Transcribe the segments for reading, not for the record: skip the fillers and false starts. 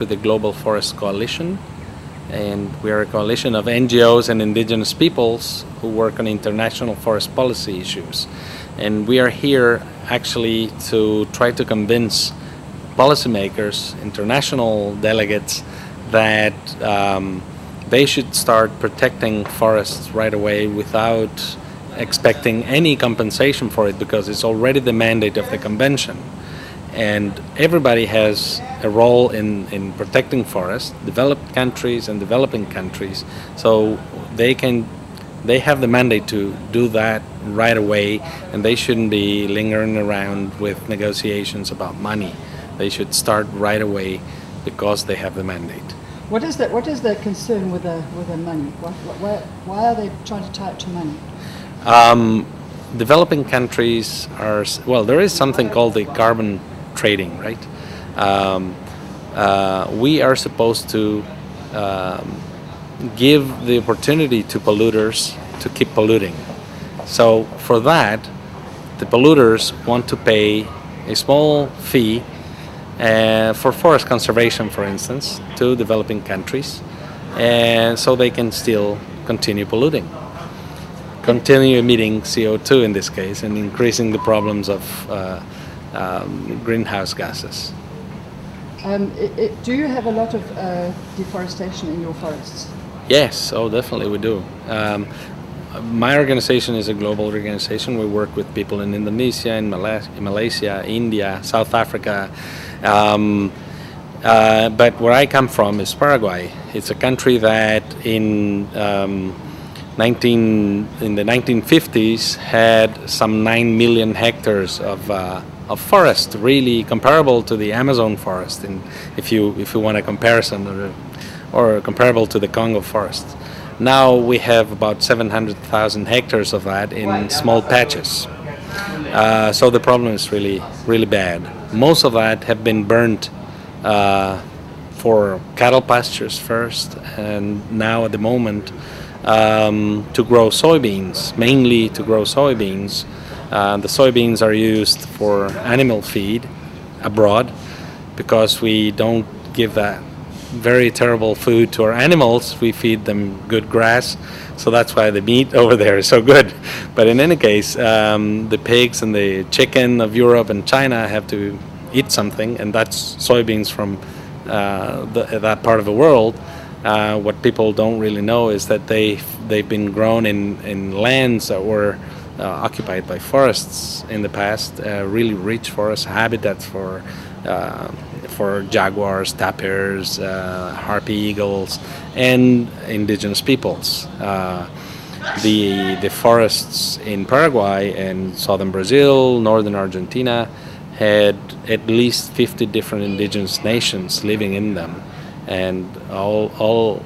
to the Global Forest Coalition, and we are a coalition of NGOs and indigenous peoples who work on international forest policy issues. And we are here actually to try to convince policymakers, international delegates, that they should start protecting forests right away without expecting any compensation for it, because it's already the mandate of the convention. And everybody has a role in protecting forests, developed countries and developing countries, so they have the mandate to do that right away, and they shouldn't be lingering around with negotiations about money. They should start right away because they have the mandate. What is the concern with the money? Why are they trying to tie it to money? Developing countries are, well, there is something called the carbon trading, right? We are supposed to give the opportunity to polluters to keep polluting. So for that, the polluters want to pay a small fee for forest conservation, for instance, to developing countries, and so they can still continue polluting, continue emitting CO2 in this case, and increasing the problems of greenhouse gases. Do you have a lot of deforestation in your forests? Yes, oh, definitely we do. My organization is a global organization. We work with people in Indonesia, in Malaysia, India, South Africa. But where I come from is Paraguay. It's a country that in the 1950s had some 9 million hectares of forest, really comparable to the Amazon forest, and if you want a comparison, or comparable to the Congo forest. Now we have about 700,000 hectares of that in small patches. So the problem is really, really bad. Most of that have been burnt for cattle pastures first, and now at the moment to grow soybeans, mainly to grow soybeans. The soybeans are used for animal feed abroad because we don't give that very terrible food to our animals. We feed them good grass, so that's why the meat over there is so good. But in any case, the pigs and the chicken of Europe and China have to eat something, and that's soybeans from that part of the world. What people don't really know is that they've been grown in lands that were occupied by forests in the past, really rich forest habitats for jaguars, tapirs, harpy eagles, and indigenous peoples. The forests in Paraguay and southern Brazil, northern Argentina, had at least 50 different indigenous nations living in them, and all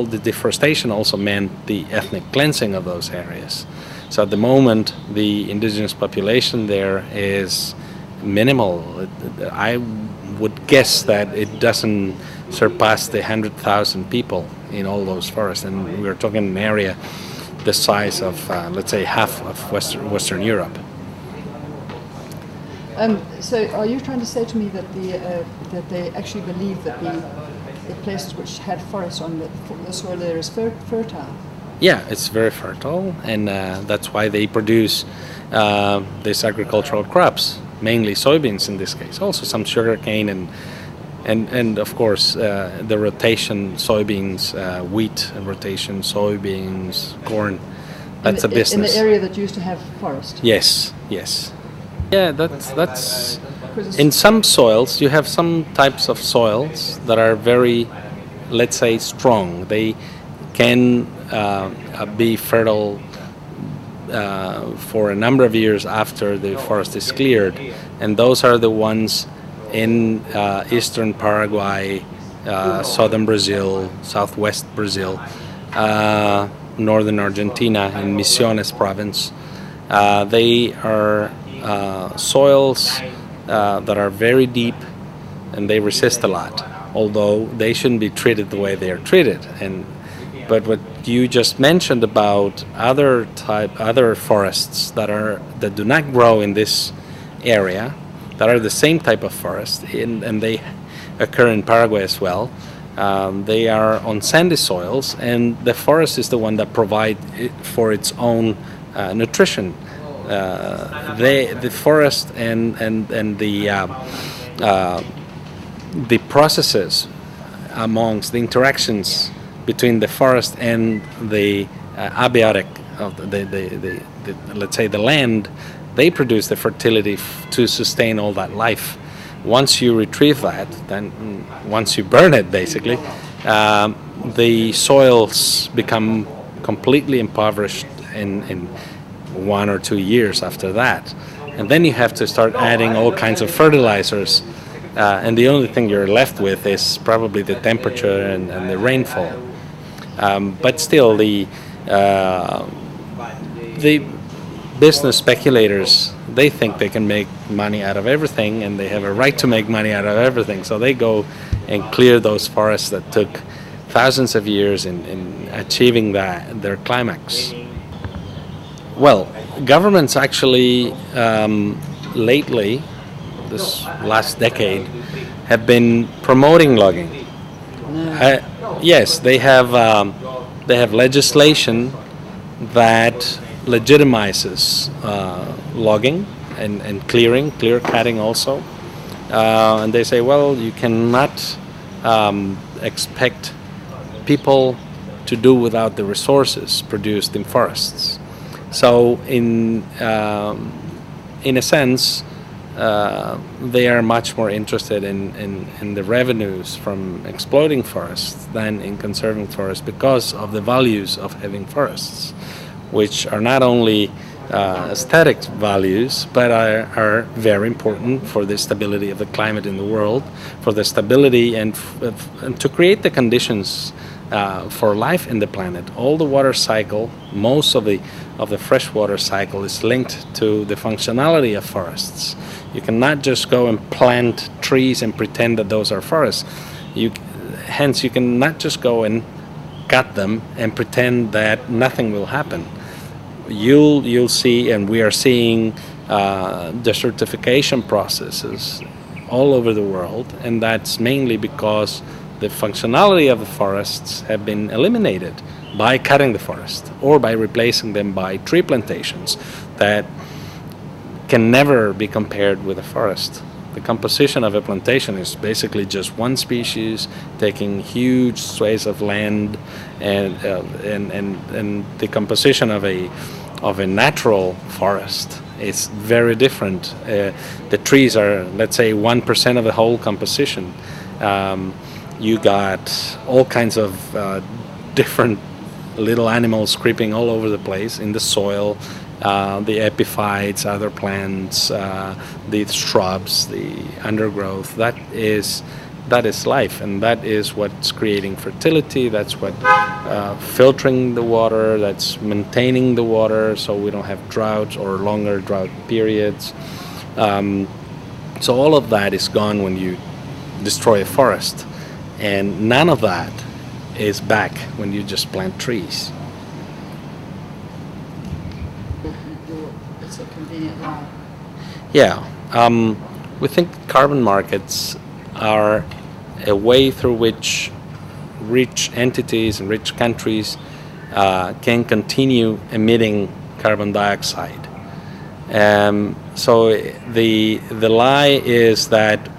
the deforestation also meant the ethnic cleansing of those areas. So at the moment, the indigenous population there is minimal. I would guess that it doesn't surpass the 100,000 people in all those forests, and we're talking an area the size of, let's say, half of Western Europe. So are you trying to say to me that that they actually believe that the places which had forests on the soil there is fertile? Yeah, it's very fertile, and that's why they produce these agricultural crops, mainly soybeans in this case, also some sugarcane and of course the rotation soybeans, wheat rotation soybeans, corn. That's a business. In the area that used to have forest? Yes. Yeah, that's in some soils. You have some types of soils that are very, let's say, strong. They can be fertile for a number of years after the forest is cleared, and those are the ones in eastern Paraguay, southern Brazil, southwest Brazil, northern Argentina, in Misiones province. They are soils that are very deep, and they resist a lot, although they shouldn't be treated the way they are treated. But what you just mentioned about other forests that do not grow in this area, that are the same type of forest, and occur in Paraguay as well. They are on sandy soils, and the forest is the one that provides it for its own nutrition. The forest and the processes amongst the interactions between the forest and the abiotic of the let's say the land, they produce the fertility to sustain all that life. Once you retrieve that, then once you burn it, basically, the soils become completely impoverished in 1 or 2 years after that. And then you have to start adding all kinds of fertilizers, and the only thing you're left with is probably the temperature and the rainfall. But still, the business speculators, they think they can make money out of everything, and they have a right to make money out of everything. So they go and clear those forests that took thousands of years in achieving their climax. Well, governments actually lately, this last decade, have been promoting logging. Yes, they have legislation that legitimizes logging and clear cutting also. And they say, well, you cannot expect people to do without the resources produced in forests. So in a sense, they are much more interested in the revenues from exploiting forests than in conserving forests, because of the values of having forests, which are not only aesthetic values, but are very important for the stability of the climate in the world, for the stability and to create the conditions for life in the planet. All the water cycle, most of the freshwater cycle, is linked to the functionality of forests. You cannot just go and plant trees and pretend that those are forests. Hence, you cannot just go and cut them and pretend that nothing will happen. You'll see, and we are seeing desertification processes all over the world, and that's mainly because the functionality of the forests have been eliminated by cutting the forest or by replacing them by tree plantations that can never be compared with a forest. The composition of a plantation is basically just one species taking huge swathes of land, and the composition of a natural forest is very different. The trees are, let's say, 1% of the whole composition. You got all kinds of different little animals creeping all over the place in the soil, the epiphytes, other plants, the shrubs, the undergrowth. That is life, and that is what's creating fertility. That's what filtering the water, that's maintaining the water so we don't have droughts or longer drought periods. So all of that is gone when you destroy a forest, and none of that is back when you just plant trees. It's a convenient lie. Yeah, we think carbon markets are a way through which rich entities and rich countries can continue emitting carbon dioxide. So the lie is that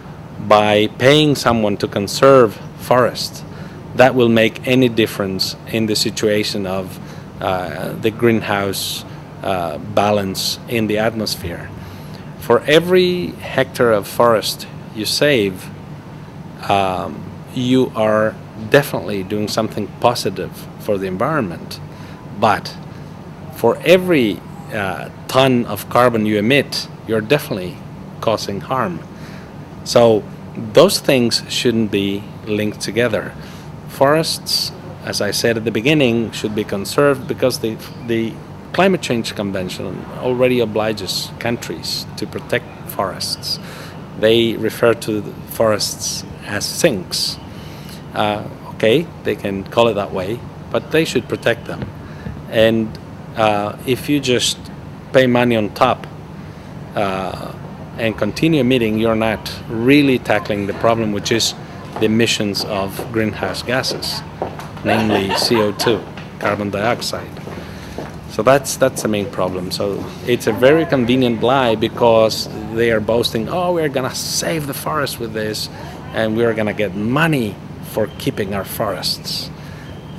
by paying someone to conserve forests, that will make any difference in the situation of the greenhouse balance in the atmosphere. For every hectare of forest you save, you are definitely doing something positive for the environment. But for every ton of carbon you emit, you're definitely causing harm. So those things shouldn't be linked together. Forests, as I said at the beginning, should be conserved because the Climate Change Convention already obliges countries to protect forests. They refer to the forests as sinks. Okay, they can call it that way, but they should protect them. And if you just pay money on top and continue emitting, you're not really tackling the problem, which is the emissions of greenhouse gases, namely CO2, carbon dioxide. So that's the main problem. So it's a very convenient lie because they are boasting, oh, we're going to save the forest with this, and we're going to get money for keeping our forests.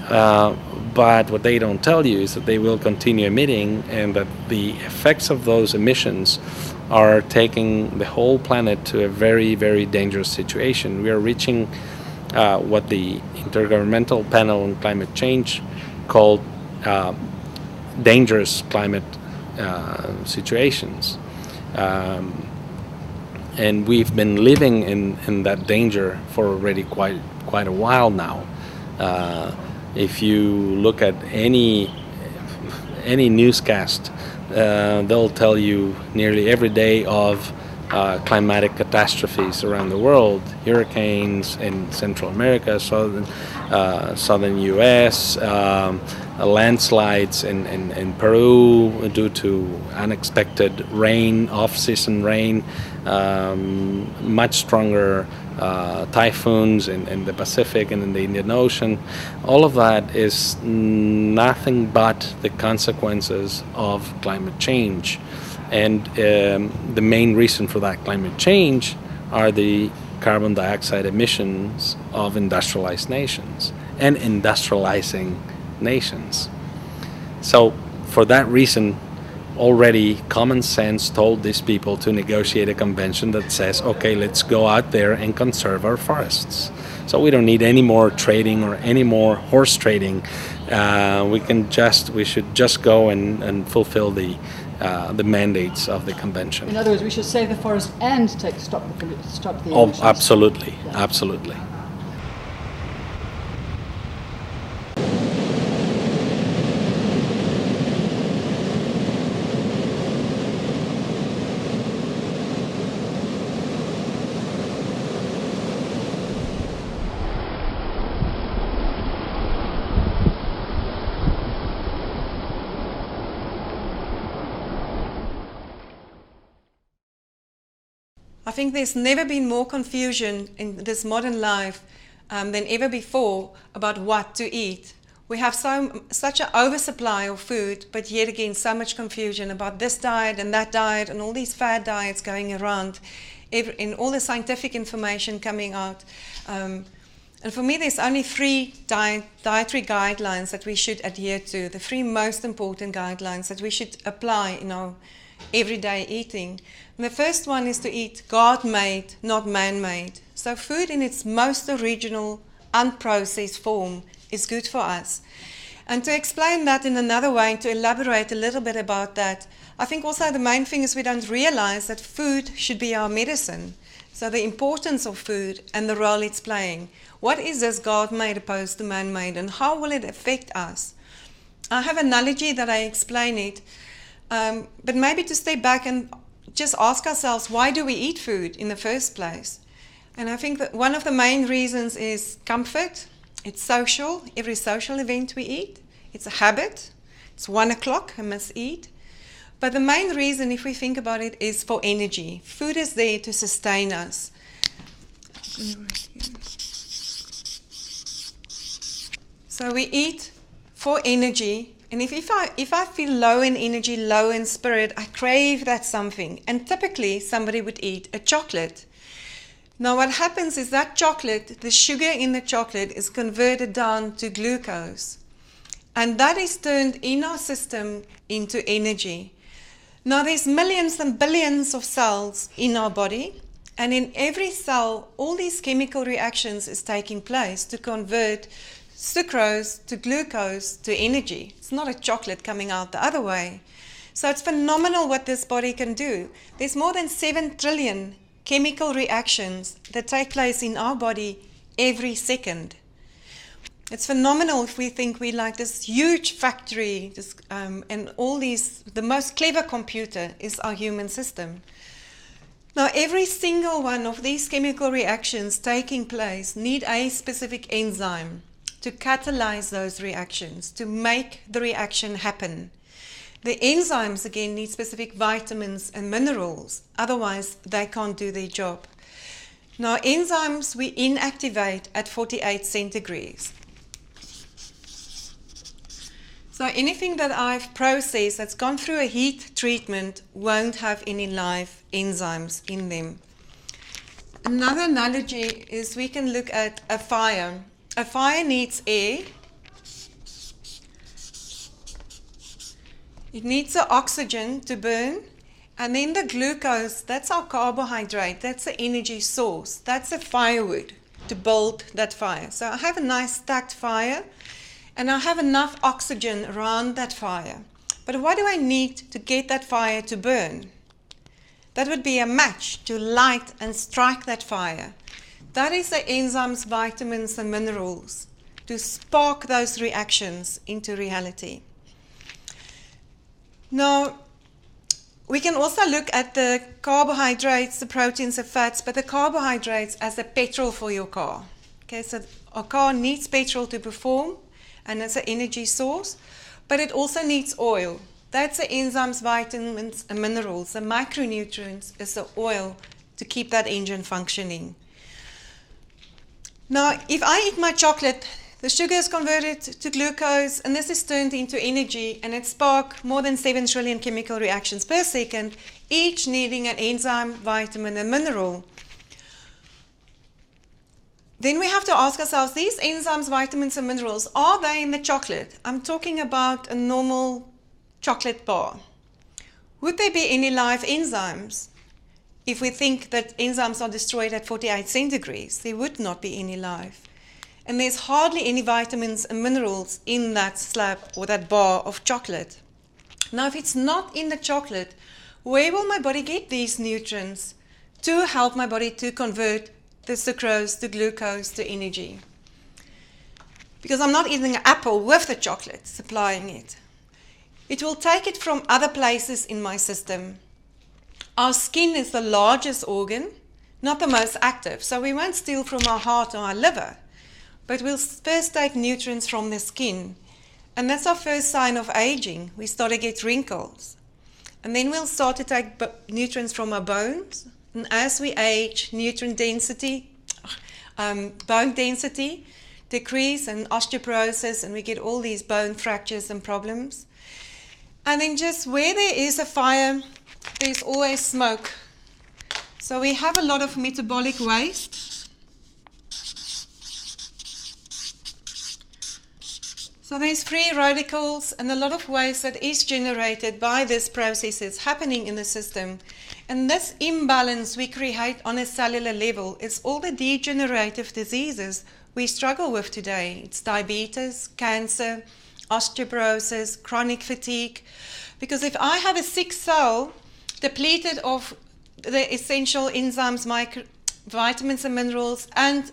But what they don't tell you is that they will continue emitting, and that the effects of those emissions are taking the whole planet to a very, very dangerous situation. We are reaching what the Intergovernmental Panel on Climate Change called dangerous climate situations. And we've been living in that danger for already quite a while now. If you look at any newscast, they'll tell you nearly every day of climatic catastrophes around the world, hurricanes in Central America, southern U.S., landslides in Peru due to unexpected rain, off-season rain, much stronger typhoons in the Pacific and in the Indian Ocean. All of that is nothing but the consequences of climate change. And the main reason for that climate change are the carbon dioxide emissions of industrialized nations and industrializing nations. So for that reason, already common sense told these people to negotiate a convention that says, okay, let's go out there and conserve our forests. So we don't need any more trading or any more horse trading. We should just go and fulfill the mandates of the convention. In other words, we should save the forest and stop the Oh, emissions. absolutely, Yeah. absolutely. I think there's never been more confusion in this modern life than ever before about what to eat. We have such an oversupply of food, but yet again so much confusion about this diet and that diet and all these fad diets going around, and all the scientific information coming out. And for me, there's only three dietary guidelines that we should adhere to, the three most important guidelines that we should apply in our everyday eating. And the first one is to eat God-made, not man-made. So food in its most original, unprocessed form is good for us. And to explain that in another way, to elaborate a little bit about that, I think also the main thing is we don't realize that food should be our medicine. So the importance of food and the role it's playing. What is this God-made opposed to man-made, and how will it affect us? I have an analogy that I explain it, but maybe to step back and just ask ourselves, why do we eat food in the first place? And I think that one of the main reasons is comfort. It's social. Every social event we eat. It's a habit. It's 1 o'clock, I must eat. But the main reason, if we think about it, is for energy. Food is there to sustain us. So we eat for energy. And if I feel low in energy, low in spirit, I crave that something. And typically somebody would eat a chocolate. Now what happens is that chocolate, the sugar in the chocolate is converted down to glucose. And that is turned in our system into energy. Now there's millions and billions of cells in our body. And in every cell, all these chemical reactions is taking place to convert sucrose to glucose to energy. It's not a chocolate coming out the other way. So it's phenomenal what this body can do. There's more than 7 trillion chemical reactions that take place in our body every second. It's phenomenal if we think we're like this huge factory, and all these, the most clever computer is our human system. Now every single one of these chemical reactions taking place need a specific enzyme to catalyze those reactions, to make the reaction happen. The enzymes, again, need specific vitamins and minerals, otherwise they can't do their job. Now, enzymes we inactivate at 48 centigrades. So anything that I've processed that's gone through a heat treatment won't have any live enzymes in them. Another analogy is we can look at a fire. A fire needs air. It needs the oxygen to burn. And then the glucose, that's our carbohydrate, that's the energy source, that's the firewood to build that fire. So I have a nice stacked fire, and I have enough oxygen around that fire. But what do I need to get that fire to burn? That would be a match to light and strike that fire. That is the enzymes, vitamins, and minerals to spark those reactions into reality. Now, we can also look at the carbohydrates, the proteins, the fats, but the carbohydrates as the petrol for your car. Okay, so our car needs petrol to perform, and it's an energy source, but it also needs oil. That's the enzymes, vitamins, and minerals. The micronutrients is the oil to keep that engine functioning. Now, if I eat my chocolate, the sugar is converted to glucose, and this is turned into energy, and it sparks more than 7 trillion chemical reactions per second, each needing an enzyme, vitamin, and mineral. Then we have to ask ourselves, these enzymes, vitamins, and minerals, are they in the chocolate? I'm talking about a normal chocolate bar. Would there be any live enzymes? If we think that enzymes are destroyed at 48 centigrades, there would not be any live. And there's hardly any vitamins and minerals in that slab or that bar of chocolate. Now, if it's not in the chocolate, where will my body get these nutrients to help my body to convert the sucrose to glucose to energy? Because I'm not eating an apple with the chocolate, supplying it. It will take it from other places in my system. Our skin is the largest organ, not the most active, so we won't steal from our heart or our liver. But we'll first take nutrients from the skin. And that's our first sign of aging. We start to get wrinkles. And then we'll start to take nutrients from our bones. And as we age, nutrient density, bone density decrease and osteoporosis, and we get all these bone fractures and problems. And then just where there is a fire, there's always smoke. So we have a lot of metabolic waste. So there's free radicals and a lot of waste that is generated by these processes happening in the system. And this imbalance we create on a cellular level is all the degenerative diseases we struggle with today. It's diabetes, cancer, osteoporosis, chronic fatigue. Because if I have a sick cell depleted of the essential enzymes, vitamins and minerals, and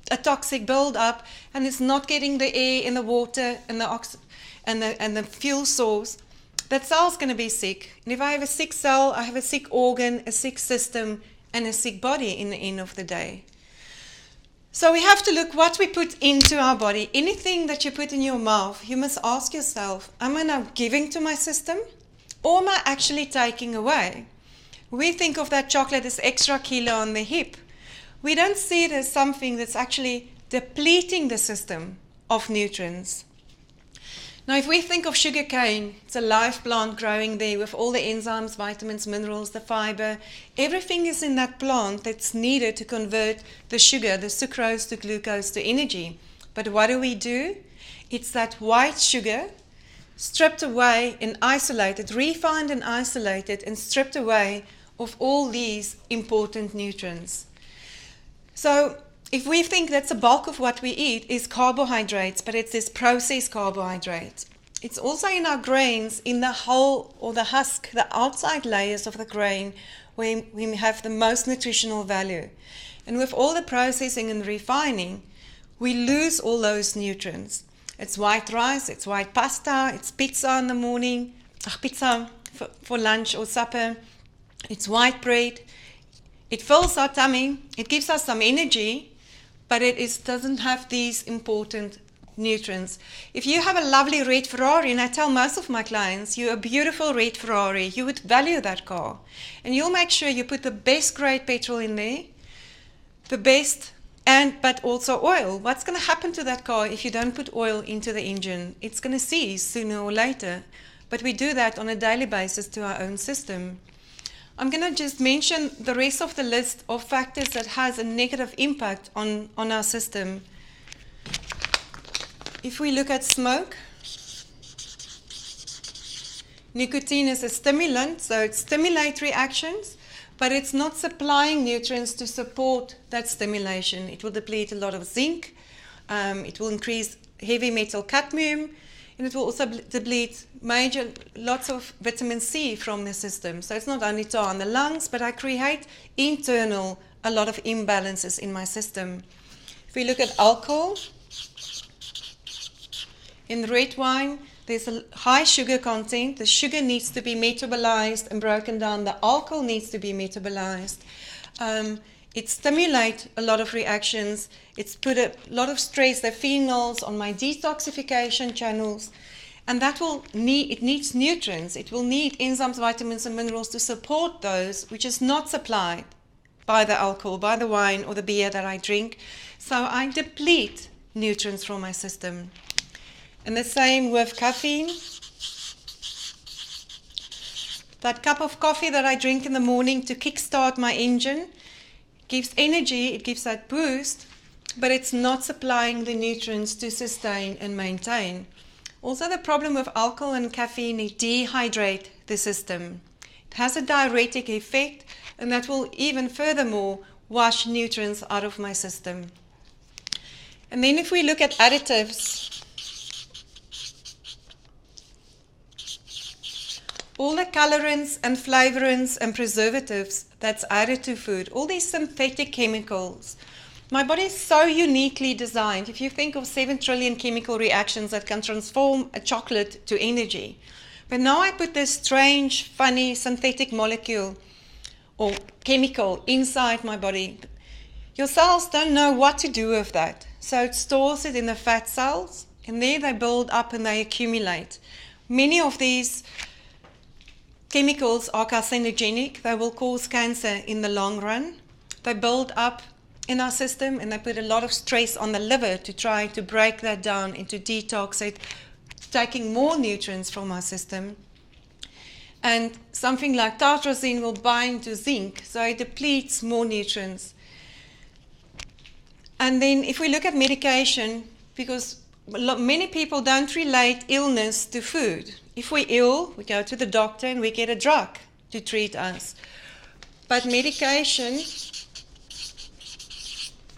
a toxic build-up, and it's not getting the air and the water and the fuel source, that cell's going to be sick. And if I have a sick cell, I have a sick organ, a sick system, and a sick body in the end of the day. So we have to look what we put into our body. Anything that you put in your mouth, you must ask yourself, am I now giving to my system, or am I actually taking away? We think of that chocolate as extra kilo on the hip. We don't see it as something that's actually depleting the system of nutrients. Now, if we think of sugar cane, it's a live plant growing there with all the enzymes, vitamins, minerals, the fiber. Everything is in that plant that's needed to convert the sugar, the sucrose, to glucose, to energy. But what do? It's that white sugar stripped away and isolated, refined and isolated and stripped away of all these important nutrients. So if we think that's the bulk of what we eat is carbohydrates, but it's this processed carbohydrates. It's also in our grains, in the hull or the husk, the outside layers of the grain, where we have the most nutritional value. And with all the processing and refining, we lose all those nutrients. It's white rice, it's white pasta, it's pizza in the morning, pizza for lunch or supper. It's white bread. It fills our tummy, it gives us some energy, but it doesn't have these important nutrients. If you have a lovely red Ferrari, and I tell most of my clients, you're a beautiful red Ferrari, you would value that car. And you'll make sure you put the best grade petrol in there, the best, but also oil. What's going to happen to that car if you don't put oil into the engine? It's going to seize sooner or later. But we do that on a daily basis to our own system. I'm going to just mention the rest of the list of factors that has a negative impact on our system. If we look at smoke, nicotine is a stimulant, so it stimulates reactions, but it's not supplying nutrients to support that stimulation. It will deplete a lot of zinc, it will increase heavy metal cadmium, and it will also deplete lots of vitamin C from the system. So it's not only tar on the lungs, but I create a lot of imbalances in my system. If we look at alcohol, in red wine, there's a high sugar content. The sugar needs to be metabolized and broken down. The alcohol needs to be metabolized. It stimulates a lot of reactions. It's put a lot of stress, the phenols, on my detoxification channels. And it needs nutrients. It will need enzymes, vitamins, and minerals to support those, which is not supplied by the alcohol, by the wine, or the beer that I drink. So I deplete nutrients from my system. And the same with caffeine. That cup of coffee that I drink in the morning to kickstart my engine gives energy, it gives that boost, but it's not supplying the nutrients to sustain and maintain. Also, the problem with alcohol and caffeine, it dehydrates the system. It has a diuretic effect, and that will even furthermore wash nutrients out of my system. And then if we look at additives, all the colorants and flavorants and preservatives that's added to food, all these synthetic chemicals. My body is so uniquely designed. If you think of 7 trillion chemical reactions that can transform a chocolate to energy. But now I put this strange, funny, synthetic molecule or chemical inside my body. Your cells don't know what to do with that. So it stores it in the fat cells, and there they build up and they accumulate. Many of these chemicals are carcinogenic. They will cause cancer in the long run. They build up in our system, and they put a lot of stress on the liver to try to break that down and to detox it, taking more nutrients from our system. And something like tartrazine will bind to zinc, so it depletes more nutrients. And then if we look at medication, because many people don't relate illness to food. If we're ill, we go to the doctor and we get a drug to treat us. But medication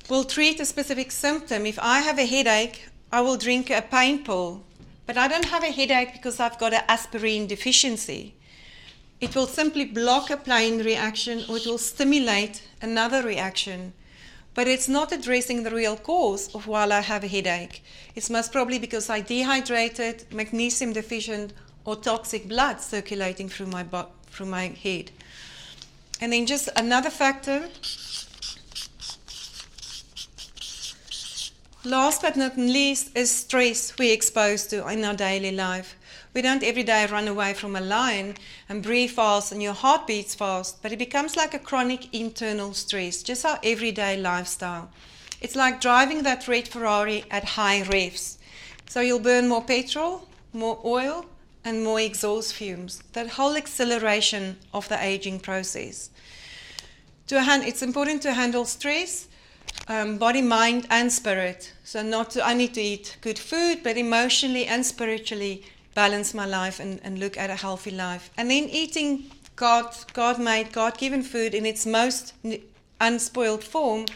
will treat a specific symptom. If I have a headache, I will drink a pain pill. But I don't have a headache because I've got an aspirin deficiency. It will simply block a pain reaction, or it will stimulate another reaction. But it's not addressing the real cause of why I have a headache. It's most probably because I dehydrated, magnesium deficient, or toxic blood circulating through my head. And then just another factor. Last but not least is stress we're exposed to in our daily life. We don't every day run away from a lion and breathe fast and your heart beats fast, but it becomes like a chronic internal stress, just our everyday lifestyle. It's like driving that red Ferrari at high revs. So you'll burn more petrol, more oil, and more exhaust fumes. That whole acceleration of the aging process. It's important to handle stress, body, mind, and spirit. So not only to eat good food, but emotionally and spiritually balance my life and look at a healthy life. And then eating God-made, God-given food in its most unspoiled form.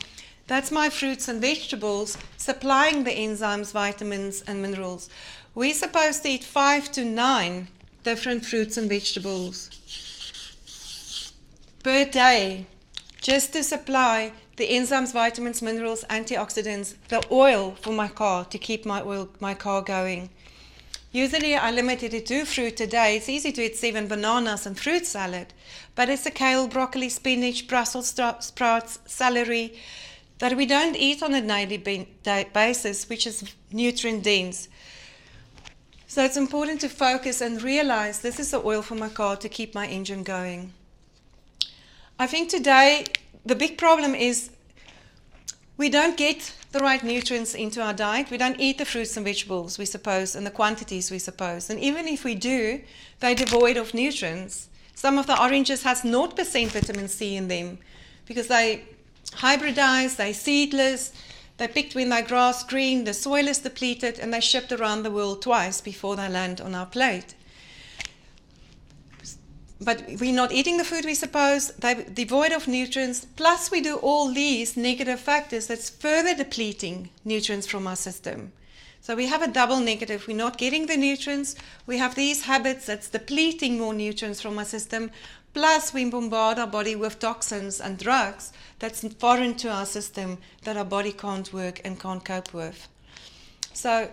That's my fruits and vegetables, supplying the enzymes, vitamins, and minerals. We're supposed to eat 5 to 9 different fruits and vegetables per day, just to supply the enzymes, vitamins, minerals, antioxidants, the oil for my car, to keep my car going. Usually I limit it to 2 fruit a day. It's easy to eat 7 bananas and fruit salad, but it's a kale, broccoli, spinach, Brussels sprouts, celery that we don't eat on a daily basis, which is nutrient dense. So it's important to focus and realize this is the oil for my car to keep my engine going. I think today the big problem is we don't get the right nutrients into our diet. We don't eat the fruits and vegetables, we suppose, in the quantities we suppose. And even if we do, they're devoid of nutrients. Some of the oranges has 0% vitamin C in them because they hybridize, they're seedless, they're picked when they're grass green, the soil is depleted, and they're shipped around the world twice before they land on our plate. But we're not eating the food we suppose, they're devoid of nutrients, plus we do all these negative factors that's further depleting nutrients from our system. So we have a double negative. We're not getting the nutrients, we have these habits that's depleting more nutrients from our system, plus we bombard our body with toxins and drugs that's foreign to our system that our body can't work and can't cope with. So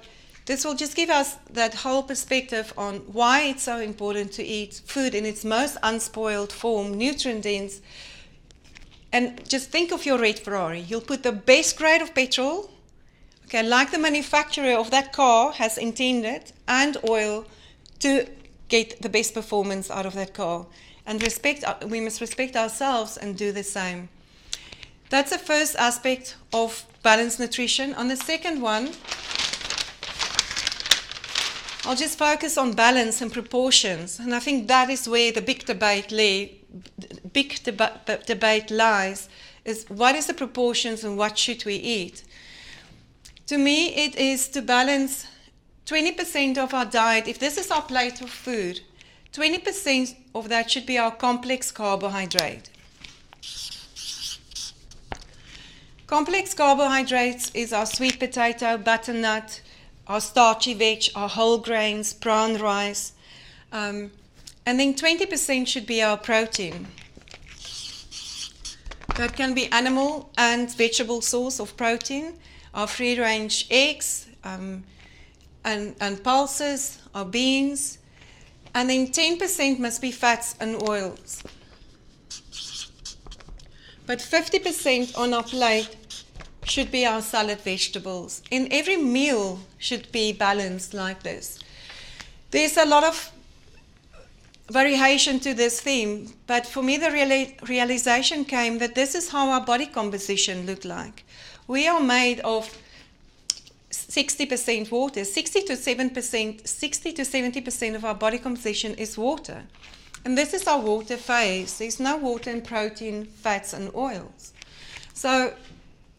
this will just give us that whole perspective on why it's so important to eat food in its most unspoiled form, nutrient-dense. And just think of your red Ferrari. You'll put the best grade of petrol, okay, like the manufacturer of that car has intended, and oil to get the best performance out of that car. And we must respect ourselves and do the same. That's the first aspect of balanced nutrition. On the second one, I'll just focus on balance and proportions, and I think that is where the big debate lies, is what is the proportions and what should we eat? To me, it is to balance 20% of our diet. If this is our plate of food, 20% of that should be our complex carbohydrate. Complex carbohydrates is our sweet potato, butternut, our starchy veg, our whole grains, brown rice. And then 20% should be our protein. That can be animal and vegetable source of protein, our free-range eggs and pulses, our beans. And then 10% must be fats and oils. But 50% on our plate should be our salad vegetables. And every meal should be balanced like this. There's a lot of variation to this theme, but for me the realization came that this is how our body composition looked like. We are made of 60% water. 60 to 70% of our body composition is water. And this is our water phase. There's no water in protein, fats and oils.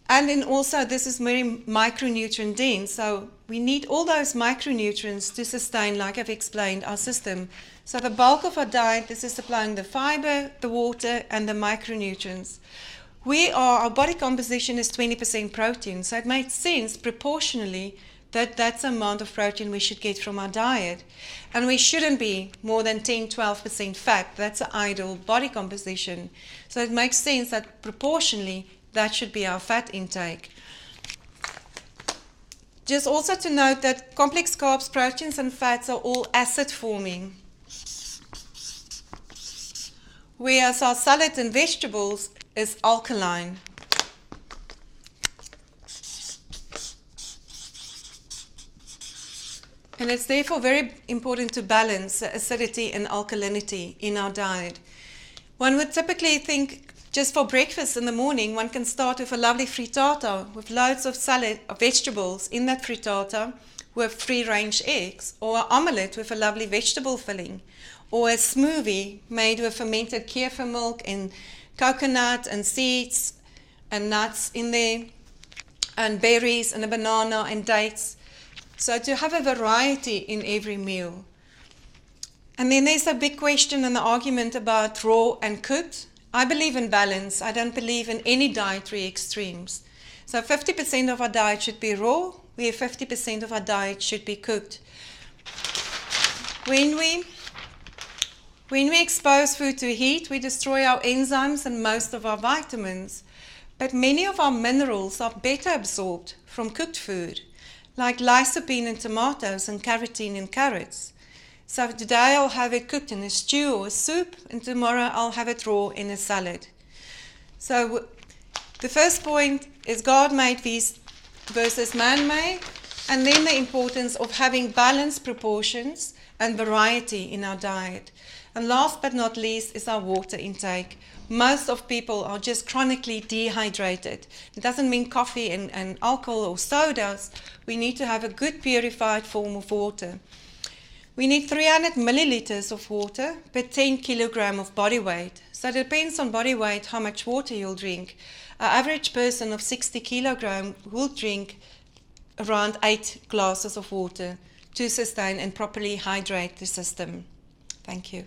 And then also this is very micronutrient dense, so we need all those micronutrients to sustain, like I've explained, our system. So the bulk of our diet, this is supplying the fiber, the water and the micronutrients. Our body composition is 20% protein, so it makes sense proportionally that that's the amount of protein we should get from our diet. And we shouldn't be more than 10-12% fat. That's an ideal body composition. So it makes sense that proportionally that should be our fat intake. Just also to note that complex carbs, proteins and fats are all acid forming, whereas our salad and vegetables is alkaline. And it's therefore very important to balance the acidity and alkalinity in our diet. One would typically think just for breakfast in the morning, one can start with a lovely frittata with loads of salad, of vegetables in that frittata with free-range eggs, or an omelette with a lovely vegetable filling, or a smoothie made with fermented kefir milk and coconut and seeds and nuts in there, and berries and a banana and dates. So to have a variety in every meal. And then there's a big question and the argument about raw and cooked. I believe in balance. I don't believe in any dietary extremes. So 50% of our diet should be raw, where 50% of our diet should be cooked. When we expose food to heat, we destroy our enzymes and most of our vitamins. But many of our minerals are better absorbed from cooked food, like lycopene in tomatoes and carotene in carrots. So today I'll have it cooked in a stew or a soup, and tomorrow I'll have it raw in a salad. So the first point is God made these versus man-made, and then the importance of having balanced proportions and variety in our diet. And last but not least is our water intake. most of people are just chronically dehydrated. It doesn't mean coffee and alcohol or sodas. We need to have a good purified form of water. We need 300 milliliters of water per 10 kilogram of body weight. So it depends on body weight how much water you'll drink. An average person of 60 kilogram will drink around 8 glasses of water to sustain and properly hydrate the system. Thank you.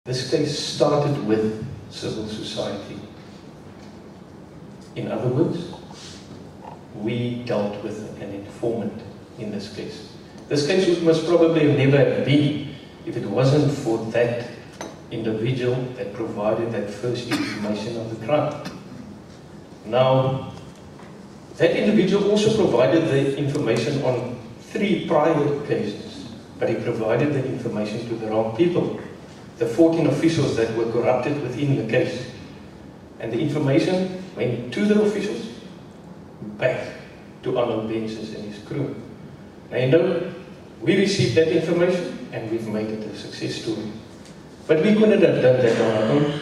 This case started with civil society. In other words, we dealt with an informant in this case. This case would most probably never have been if it wasn't for that individual that provided that first information of the crime. Now, that individual also provided the information on 3 prior cases, but he provided the information to the wrong people. The 14 officials that were corrupted within the case. And the information went to the officials, back to Arnold Benches and his crew. Now you know, we received that information and we've made it a success story. But we couldn't have done that on our own.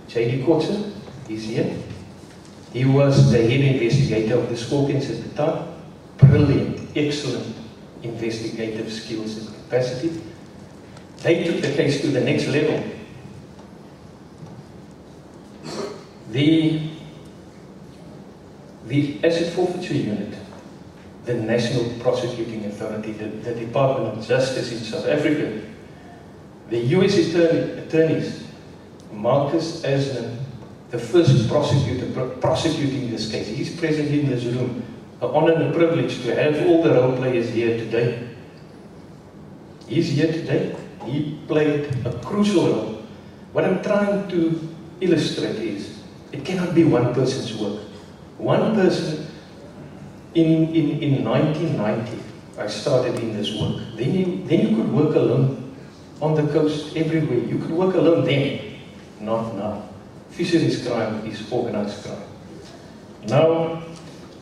J.D. Kotze is here. He was the head investigator of the Scorpions at the time. Brilliant, excellent investigative skills and capacity. They took the case to the next level. The Asset Forfeiture Unit, the National Prosecuting Authority, the Department of Justice in South Africa, the US attorneys, Marcus Asnan, the first prosecutor prosecuting this case. He's present in this room. An honor and a privilege to have all the role players here today. He's here today. He played a crucial role. What I'm trying to illustrate is, it cannot be one person's work. One person, in 1990, I started in this work. Then you could work alone on the coast, everywhere. You could work alone then, not now. Fisheries crime is organized crime. Now,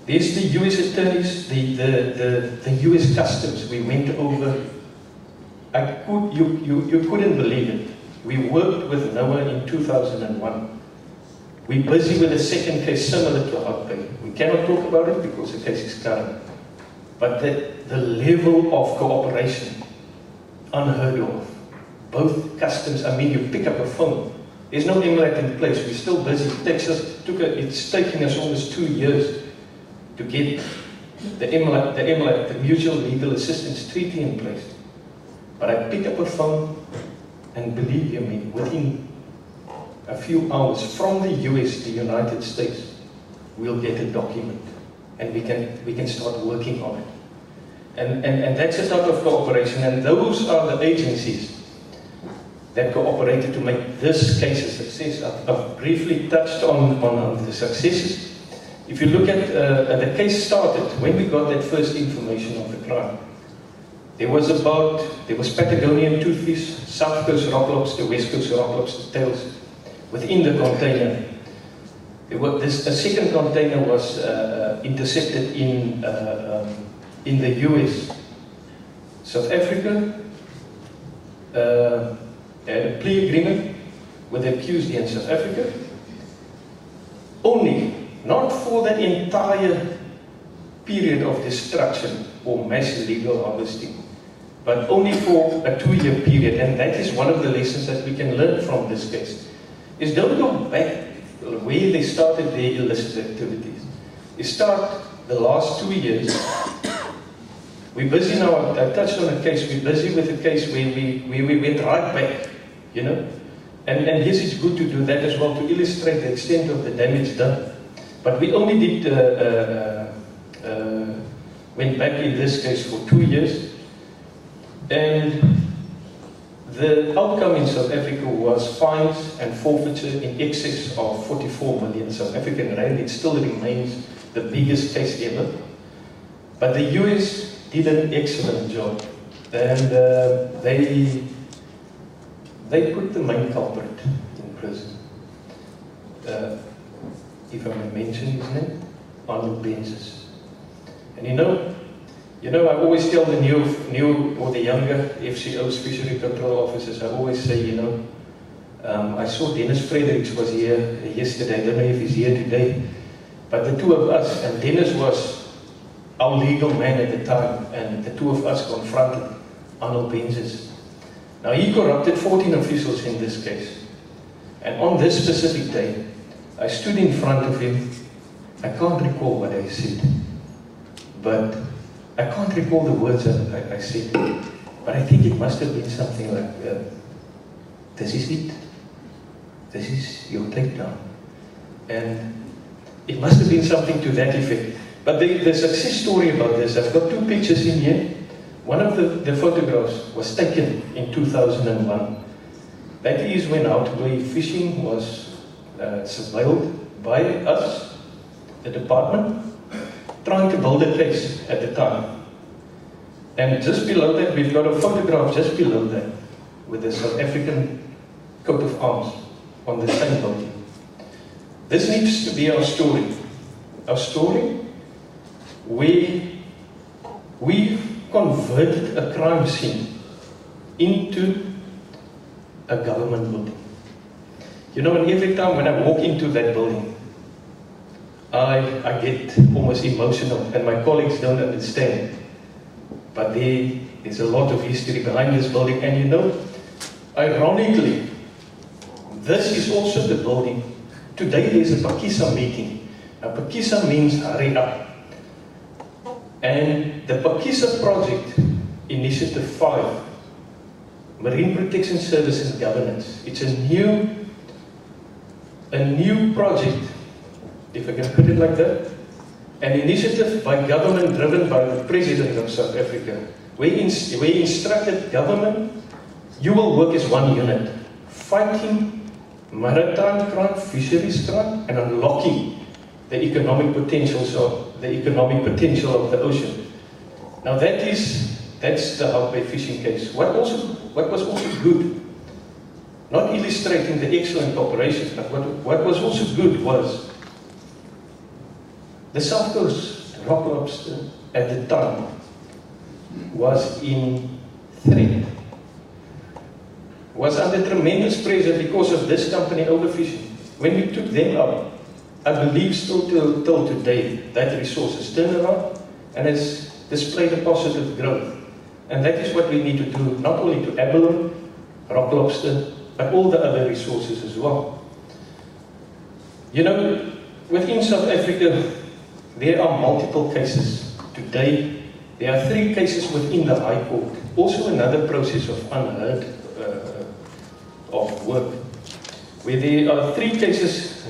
there's the US attorneys, the US customs. We went over. You couldn't believe it. We worked with NOAA in 2001. We're busy with a second case similar to Houtpay. We cannot talk about it because the case is current. But the level of cooperation, unheard of. Both customs, I mean, you pick up a phone. There's no MLAT in place. We're still busy. It's taking us almost 2 years to get the MLAT, the Mutual Legal Assistance Treaty in place. But I pick up a phone, and believe you me, within a few hours from the US, the United States, we'll get a document, and we can start working on it. And that's a type of cooperation, and those are the agencies that cooperated to make this case a success. I've briefly touched on the successes. If you look at the case started, when we got that first information of the crime, there was Patagonian toothfish, South Coast rock lobster, West Coast rock lobster tails within the container. A second container was intercepted in the US. South Africa had a plea agreement with the accused in South Africa, only, not for the entire period of destruction or mass illegal harvesting, but only for a 2-year period. And that is one of the lessons that we can learn from this case, is don't go back where they started their illicit activities. You start the last 2 years. We're busy now, I touched on a case, we're busy with a case where we went right back, you know. And yes, it's good to do that as well, to illustrate the extent of the damage done. But we only did, went back in this case for 2 years. And the outcome in South Africa was fines and forfeiture in excess of 44 million South African rand. It still remains the biggest case ever. But the US did an excellent job, and they put the main culprit in prison. If I may mention his name, Arnold Benzes. And you know, I always tell the new or the younger FCOs, fishery control officers, I always say, I saw Dennis Fredericks was here yesterday. I don't know if he's here today, but the two of us, and Dennis was our legal man at the time, and the two of us confronted Arnold Benzes. Now, he corrupted 14 officials in this case. And on this specific day, I stood in front of him. I can't recall what I said, but I can't recall the words that I said, but I think it must have been something like, this is it. This is your takedown. And it must have been something to that effect. But the success story about this, I've got two pictures in here. One of the photographs was taken in 2001. That is when Houtaway Fishing was surveilled by us, the department, trying to build a case at the time. And just below that, we've got a photograph just below that with the South African coat of arms on the same building. This needs to be our story. Our story where we converted a crime scene into a government building. And every time when I walk into that building, I get almost emotional, and my colleagues don't understand. But there's a lot of history behind this building, and ironically, this is also the building. Today there's a Pakisa meeting. Now, Pakisa means hurry up. And the Pakisa Project, Initiative 5, Marine Protection Service and Governance, it's a new project, if I can put it like that, an initiative by government driven by the President of South Africa. We instructed government, you will work as one unit, fighting maritime crime, fisheries crime, and unlocking the economic potential of the ocean. Now that's the Houtaway Fishing case. What was also good, not illustrating the excellent operations, but what was also good was the South Coast rock lobster at the time was in threat, was under tremendous pressure because of this company overfishing. When we took them out, I believe still till today, that resource has turned around and has displayed a positive growth. And that is what we need to do, not only to abalone, rock lobster, but all the other resources as well. Within South Africa, there are multiple cases. Today, there are 3 cases within the High Court. Also another process of unheard of work, where there are 3 cases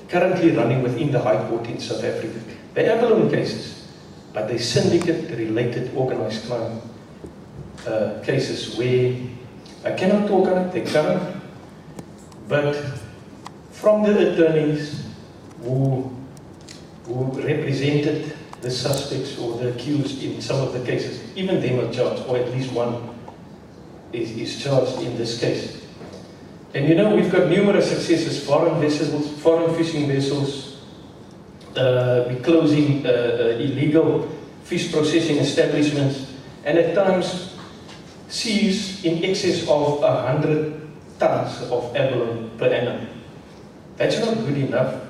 currently running within the High Court in South Africa. They are abalone cases, but they syndicate-related organized crime cases where I cannot talk on it, they're current, but from the attorneys who represented the suspects or the accused in some of the cases, even them are charged, or at least one is charged in this case. And we've got numerous successes, foreign vessels, foreign fishing vessels, we're closing illegal fish processing establishments, and at times seize in excess of 100 tons of abalone per annum. That's not good enough.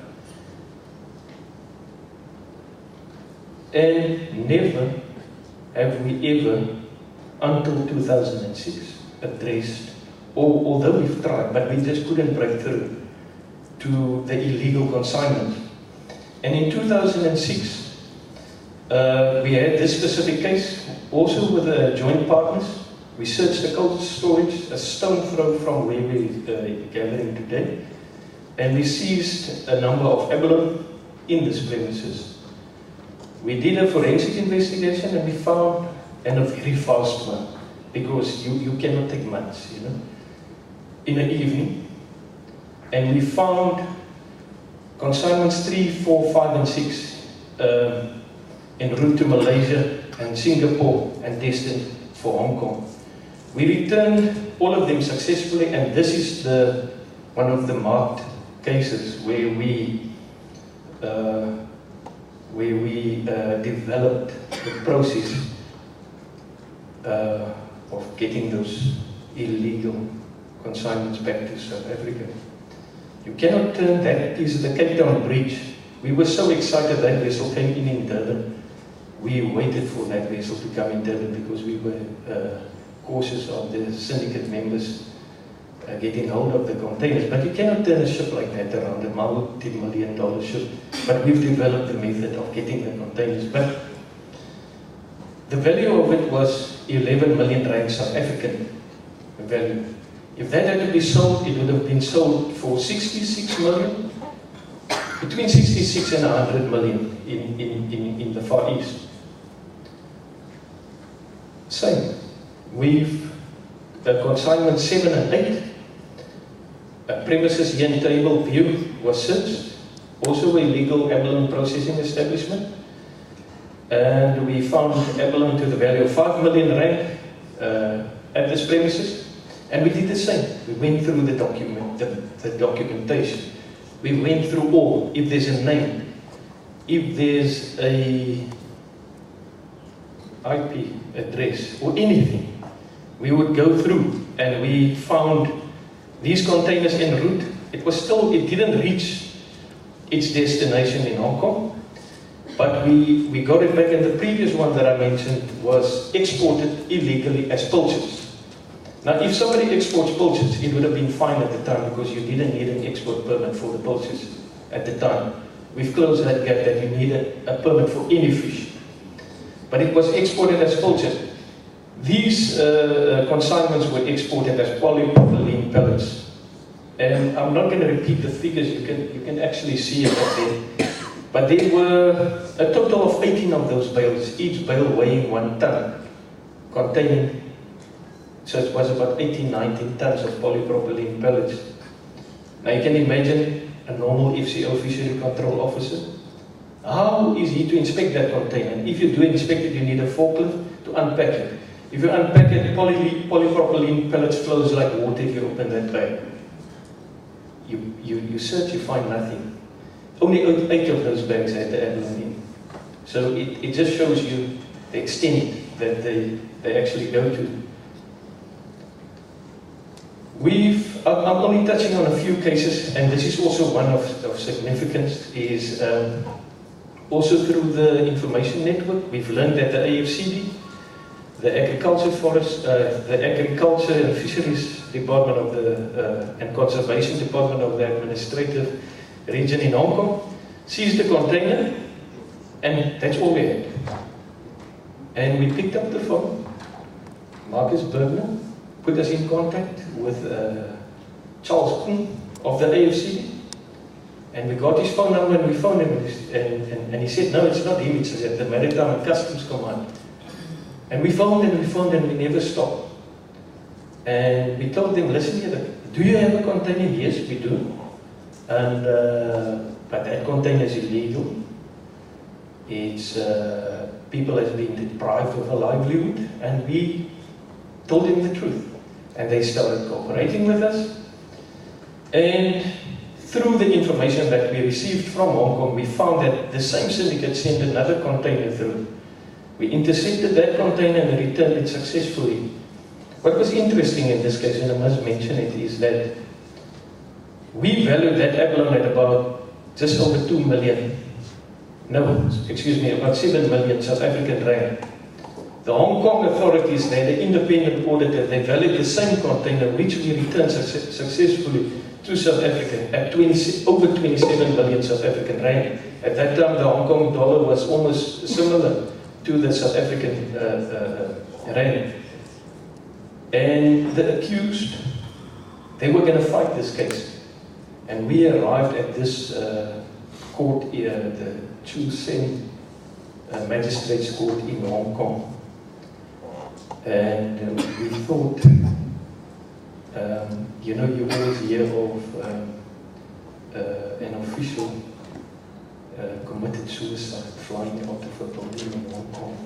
And never have we ever, until 2006, addressed, although we've tried, but we just couldn't break through to the illegal consignment. And in 2006, we had this specific case, also with the joint partners. We searched the cold storage, a stone throw from where we're gathering today, and we seized a number of abalone in this premises. We did a forensic investigation and we found, and a very fast one, because you cannot take months, you know, in the evening. And we found consignments 3, 4, 5, and 6 en route to Malaysia and Singapore and destined for Hong Kong. We returned all of them successfully, and this is one of the marked cases where we developed the process of getting those illegal consignments back to South Africa. You cannot turn that is the Cape Town Bridge. We were so excited that vessel came in Durban. We waited for that vessel to come in Durban because we were cautious of the syndicate members getting hold of the containers. But you cannot turn a ship like that around, a multi-million-dollar ship. But we've developed the method of getting the containers. But the value of it was 11 million rand South African value. If that had to be sold, it would have been sold for 66 million, between 66 and 100 million in the Far East. Same. We've consignment 7 and 8. A premises here in Table View was searched, also a legal abalone processing establishment. And we found abalone to the value of 5 million rand at this premises. And we did the same. We went through the documentation. We went through all. If there's a name, if there's a IP address or anything, we would go through, and we found these containers en route. It didn't reach its destination in Hong Kong, but we got it back, and the previous one that I mentioned was exported illegally as pilchards. Now, if somebody exports pilchards, it would have been fine at the time because you didn't need an export permit for the pilchards at the time. We've closed that gap that you need a permit for any fish. But it was exported as pilchard. These consignments were exported as polypropylene pellets. And I'm not going to repeat the figures, you can actually see it up there. But there were a total of 18 of those bales, each bale weighing 1 ton, containing, so it was about 18, 19 tons of polypropylene pellets. Now you can imagine a normal FCO fishery control officer. How is he to inspect that container? If you do inspect it, you need a forklift to unpack it. If you unpack it, polypropylene pellets flows like water if you open that bag. You search, you find nothing. Only 8 of those bags had the abalone in. So it just shows you the extent that they actually go to. I'm only touching on a few cases, and this is also one of significance, is also through the information network. We've learned that the AFCD, the Agriculture and Fisheries Department of and Conservation Department of the Administrative Region in Hong Kong, seized the container, and that's all we had. And we picked up the phone. Marcus Bergner put us in contact with Charles Kuhn of the AFCD. And we got his phone number, and we phoned him, and he said, no, it's not him, it's at the Maritime and Customs Command. And we phoned and we never stopped. And we told them, listen here, do you have a container? Yes, we do. And but that container is illegal. It's people have been deprived of a livelihood, and we told them the truth. And they started cooperating with us. And through the information that we received from Hong Kong, we found that the same syndicate sent another container through. We intercepted that container and returned it successfully. What was interesting in this case, and I must mention it, is that we valued that abalone at about just over 2 million, about 7 million South African rand. The Hong Kong authorities, they had an independent auditor, they valued the same container, which we returned successfully to South Africa at over 27 million South African rand. At that time, the Hong Kong dollar was almost similar to the South African rand. And the accused, they were going to fight this case. And we arrived at this court here, the Chu Sen Magistrates Court in Hong Kong. And we thought, you know, you always hear of an official committed suicide flying out of a building in Hong Kong.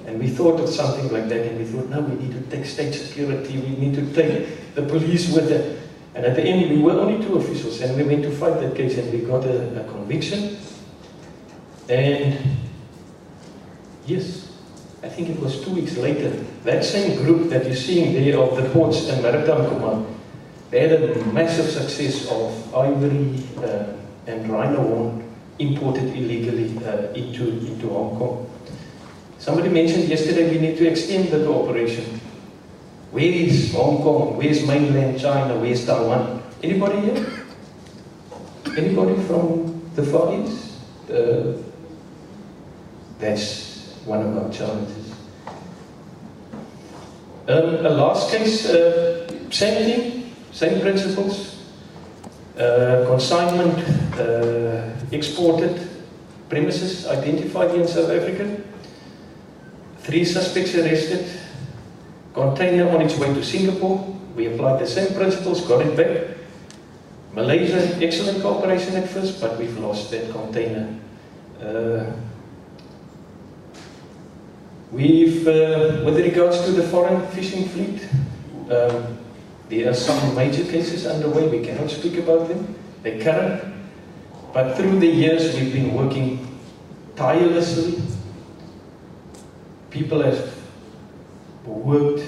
And we thought of something like that, and we thought, no, we need to take state security, we need to take the police with it. And at the end, we were only 2 officials, and we went to fight that case, and we got a conviction. And yes, I think it was 2 weeks later, that same group that you're seeing there of the Ports and Maritime Command, they had a massive success of ivory and rhino horn imported illegally into Hong Kong. Somebody mentioned yesterday we need to extend the cooperation. Where is Hong Kong? Where's mainland China? Where's Taiwan? Anybody here? Anybody from the Far East? That's one of our challenges. A last case, same thing, same principles. Consignment exported premises identified in South Africa. 3 suspects arrested. Container on its way to Singapore. We applied the same principles, got it back. Malaysia, excellent cooperation at first, but we've lost that container. With regards to the foreign fishing fleet, there are some major cases underway. We cannot speak about them. They're current. But through the years, we've been working tirelessly. People have worked,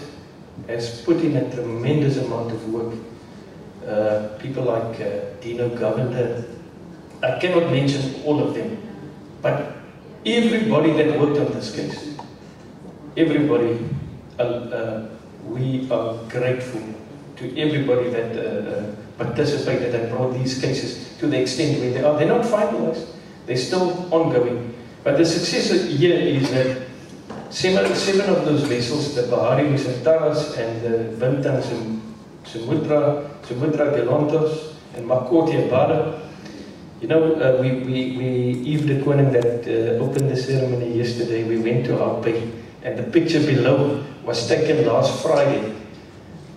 has put in a tremendous amount of work. People like Dino Govender. I cannot mention all of them, but everybody that worked on this case, everybody, we are grateful to everybody that participated and brought these cases to the extent where they are. They're not finalized, they're still ongoing. But the success here is that 7 of those vessels, the Bahari Nusantara's and the Bintan Sumudra Gelontos and Makoti Abada. You know, Yves de Koning that opened the ceremony yesterday, we went to Hout Bay, and the picture below was taken last Friday.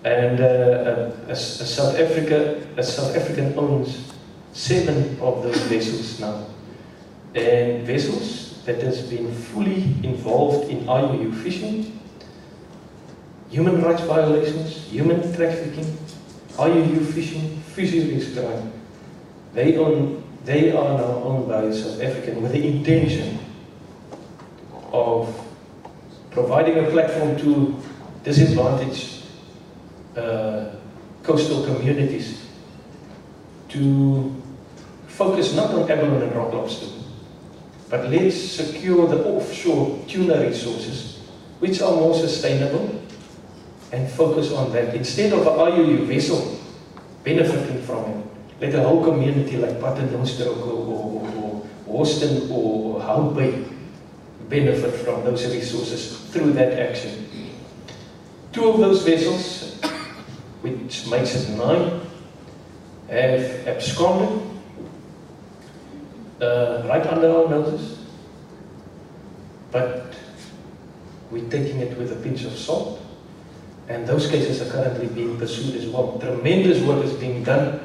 And a South African owns 7 of those vessels now. And vessels that has been fully involved in IUU fishing, human rights violations, human trafficking, IUU fishing, fisheries crime. They are now owned by South African with the intention of providing a platform to disadvantaged coastal communities to focus not on abalone and rock lobster, but let's secure the offshore tuna resources, which are more sustainable, and focus on that. Instead of an IUU vessel benefiting from it, let a whole community like Paternoster or Houston or Hout Bay benefit from those resources through that action. 2 of those vessels, which makes it 9, have absconded right under our noses, but we're taking it with a pinch of salt, and those cases are currently being pursued as well. Tremendous work is being done,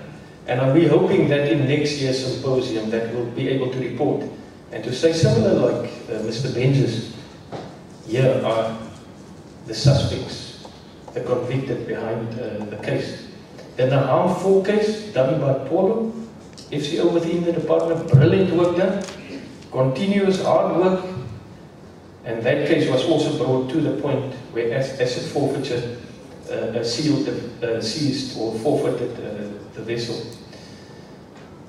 and we're hoping that in next year's symposium that we'll be able to report and to say similar like Mr. Benjes, here are the suspects, the convicted behind the case. Then the harmful case done by Paulo, FCO within the department, brilliant work done, continuous hard work, and that case was also brought to the point where asset forfeiture seized or forfeited the vessel.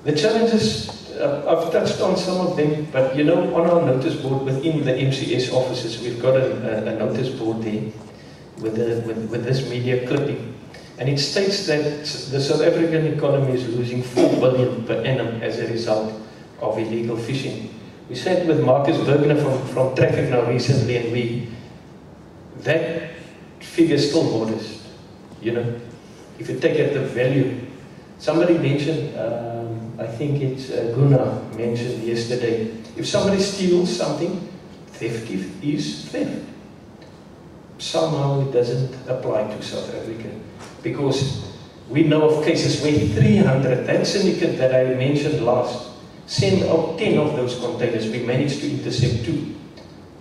The challenges, I've touched on some of them, but you know, on our notice board within the MCS offices, we've got a notice board there with this media clipping. And it states that the South African economy is losing 4 billion per annum as a result of illegal fishing. We sat with Marcus Bergner from Traffic now recently, and that figure is still modest. You know, if you take at the value, somebody mentioned, I think it's Gunnar mentioned yesterday, if somebody steals something, theft is theft. somehow it doesn't apply to South Africa, because we know of cases where 300, that syndicate that I mentioned last, sent out 10 of those containers. We managed to intercept 2.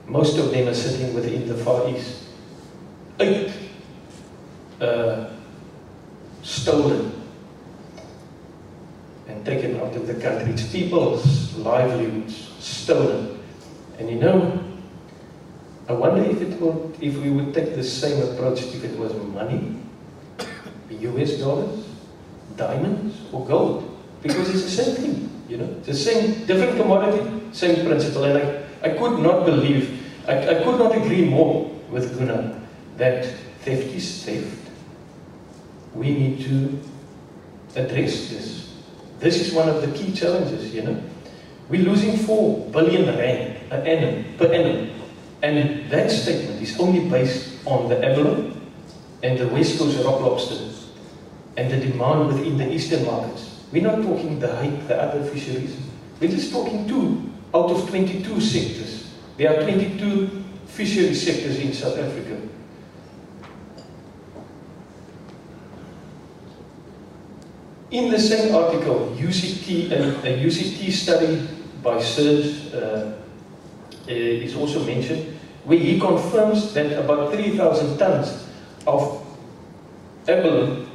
Most of them are sitting within the Far East. 8 stolen and taken out of the country. It's people's livelihoods stolen. And you know, I wonder if we would take the same approach if it was money, US dollars, diamonds, or gold. Because it's the same thing, you know. It's the same, different commodity, same principle. And I could not believe, I could not agree more with Gunnar that theft is theft. We need to address this. This is one of the key challenges, you know. We're losing 4 billion rand per annum. And that statement is only based on the abalone and the West Coast rock lobster and the demand within the eastern markets. We're not talking the hake, the other fisheries. We're just talking 2 out of 22 sectors. There are 22 fishery sectors in South Africa. In the same article, a UCT study by Serge is also mentioned, where he confirms that about 3,000 tons of abalone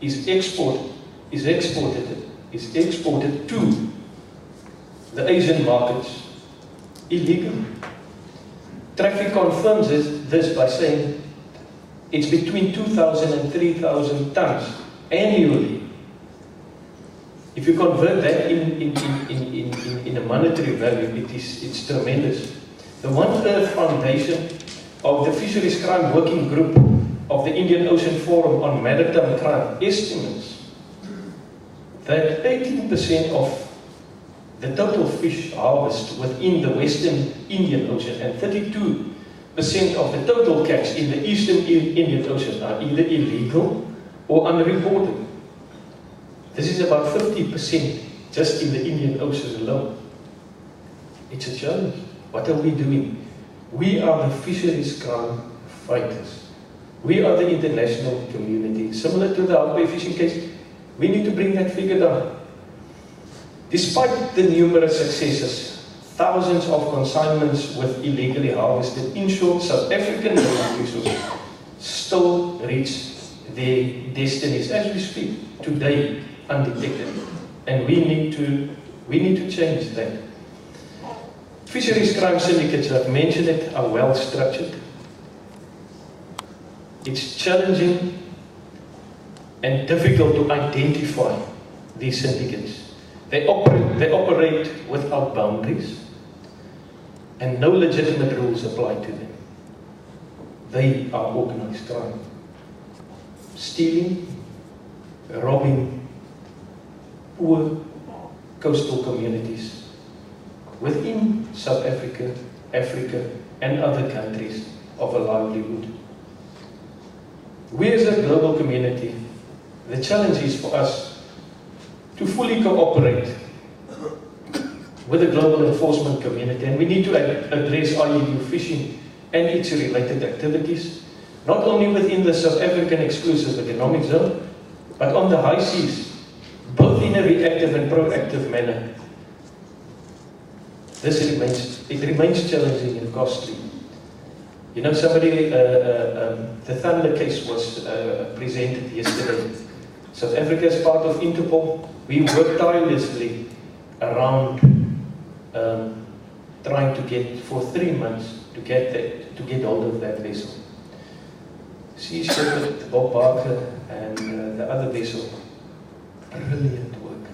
is exported to the Asian markets illegally. Traffic confirms this by saying it's between 2,000 and 3,000 tons annually. If you convert that in a monetary value, it's tremendous. The One Earth Foundation of the Fisheries Crime Working Group of the Indian Ocean Forum on Maritime Crime estimates that 18% of the total fish harvest within the Western Indian Ocean and 32% of the total catch in the Eastern Indian Ocean are either illegal or unreported. This is about 50% just in the Indian Ocean alone. It's a challenge. What are we doing? We are the fisheries crime fighters. We are the international community. Similar to the Hout Bay fishing case, we need to bring that figure down. Despite the numerous successes, thousands of consignments with illegally harvested inshore South African resources still reach their destinies as we speak, today, undetected. And we need to change that. Fisheries crime syndicates, I've mentioned it, are well structured. It's challenging and difficult to identify these syndicates. They operate without boundaries, and no legitimate rules apply to them. They are organized crime. Stealing, robbing poor coastal communities within South Africa, Africa, and other countries of a livelihood. We as a global community, the challenge is for us to fully cooperate with the global enforcement community, and we need to address IUU fishing and its related activities, not only within the South African exclusive economic zone, but on the high seas, both in a reactive and proactive manner. It remains challenging and costly. You know, the Thunder case was presented yesterday. South Africa is part of Interpol. We work tirelessly around trying to get, for 3 months, to get hold of that vessel. Sea Shepherd, Bob Barker, and the other vessel. Brilliant work.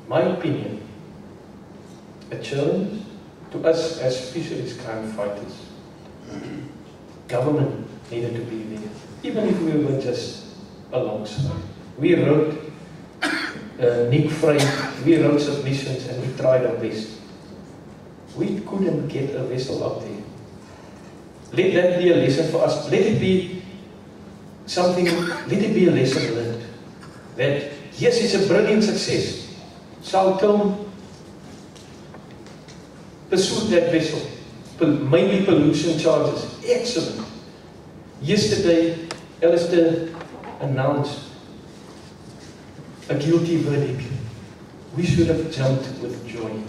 My opinion, a challenge to us as fisheries crime fighters. Government needed to be there, even if we were just alongside. We wrote Nick Frey, we wrote submissions, and we tried our best. We couldn't get a vessel out there. Let that be a lesson for us. Let it be a lesson learned. That, yes, it's a brilliant success. South Kiln, Pursued that vessel. Maybe pollution charges. Excellent. Yesterday, Alistair announced a guilty verdict. We should have jumped with joy.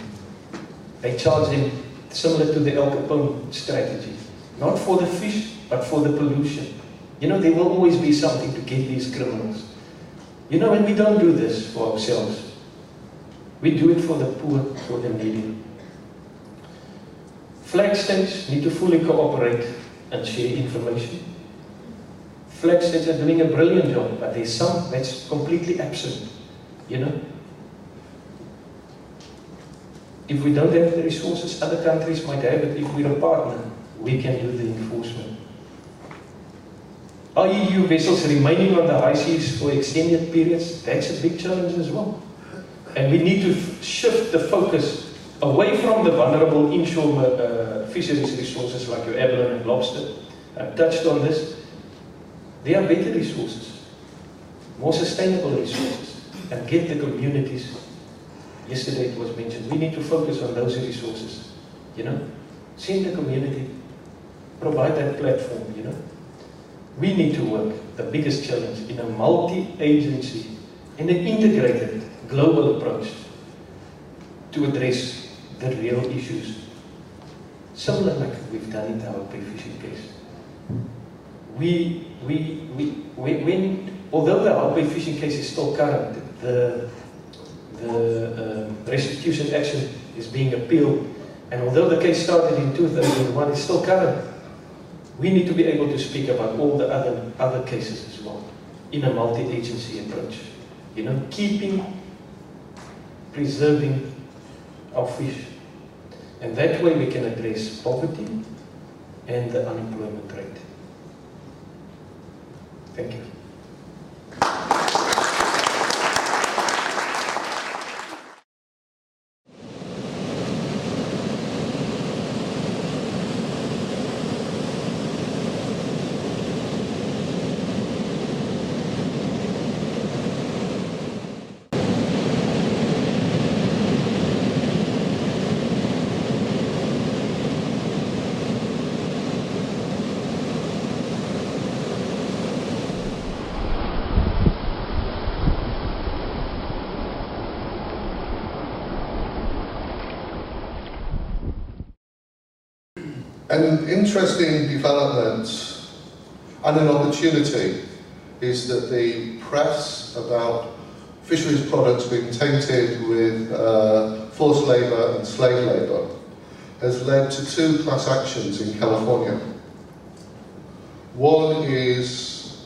They charged him similar to the Al Capone strategy. Not for the fish, but for the pollution. You know, there will always be something to get these criminals. You know, and we don't do this for ourselves. We do it for the poor, for the needy. Flag states need to fully cooperate and share information. Flag states are doing a brilliant job, but there's some that's completely absent, you know. If we don't have the resources, other countries might have it. If we're a partner, we can do the enforcement. Are EU vessels remaining on the high seas for extended periods? That's a big challenge as well. And we need to shift the focus away from the vulnerable inshore fisheries resources like your abalone and lobster. I've touched on this. There are better resources, more sustainable resources, and get the communities. Yesterday it was mentioned, we need to focus on those resources, you know. Send the community, provide that platform, you know. We need to work, the biggest challenge, in a multi-agency, in an integrated global approach to address the real issues. Similar like we've done in the Hope Bay fishing case. Although the Hope Bay fishing case is still current, the restitution action is being appealed, and although the case started in 2001, it's still current. We need to be able to speak about all the other cases as well, in a multi-agency approach. You know, preserving our fish. And that way we can address poverty and the unemployment rate. Thank you. An interesting development and an opportunity is that the press about fisheries products being tainted with forced labour and slave labour has led to 2 class actions in California. One is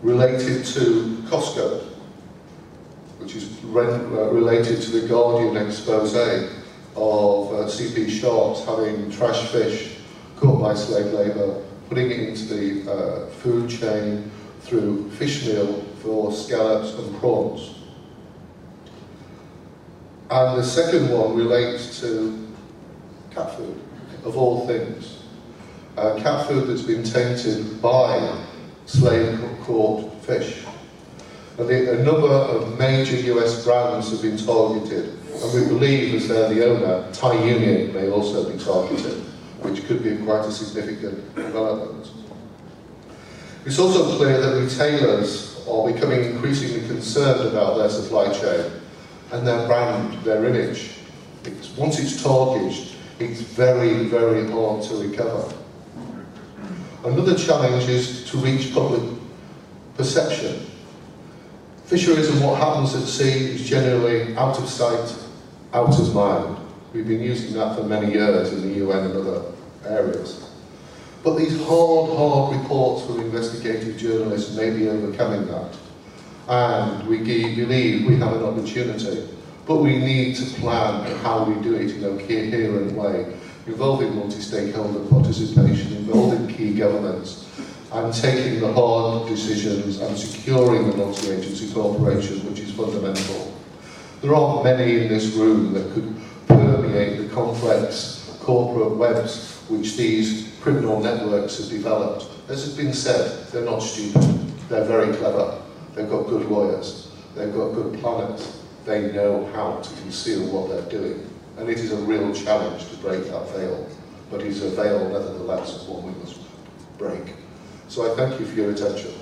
related to Costco, which is related to the Guardian expose of CP sharks having trash fish caught by slave labour, putting it into the food chain through fish meal for scallops and prawns. And the second one relates to cat food, of all things. Cat food that's been tainted by slave-caught fish. And a number of major US brands have been targeted, and we believe, as they're the owner, Thai Union may also be targeted, which could be quite a significant development. It's also clear that retailers are becoming increasingly concerned about their supply chain and their brand, their image. Once it's targeted, it's very, very hard to recover. Another challenge is to reach public perception. Fisheries and what happens at sea is generally out of sight, out of mind. We've been using that for many years in the UN and other areas. But these hard reports from investigative journalists may be overcoming that. And we believe we have an opportunity. But we need to plan how we do it in a coherent way, involving multi-stakeholder participation, involving key governments, and taking the hard decisions and securing the multi-agency cooperation, which is fundamental. There aren't many in this room that could permeate the complex corporate webs which these criminal networks have developed. As has been said, they're not stupid, they're very clever, they've got good lawyers, they've got good planners, they know how to conceal what they're doing. And it is a real challenge to break that veil, but it is a veil nevertheless one we must break. So I thank you for your attention.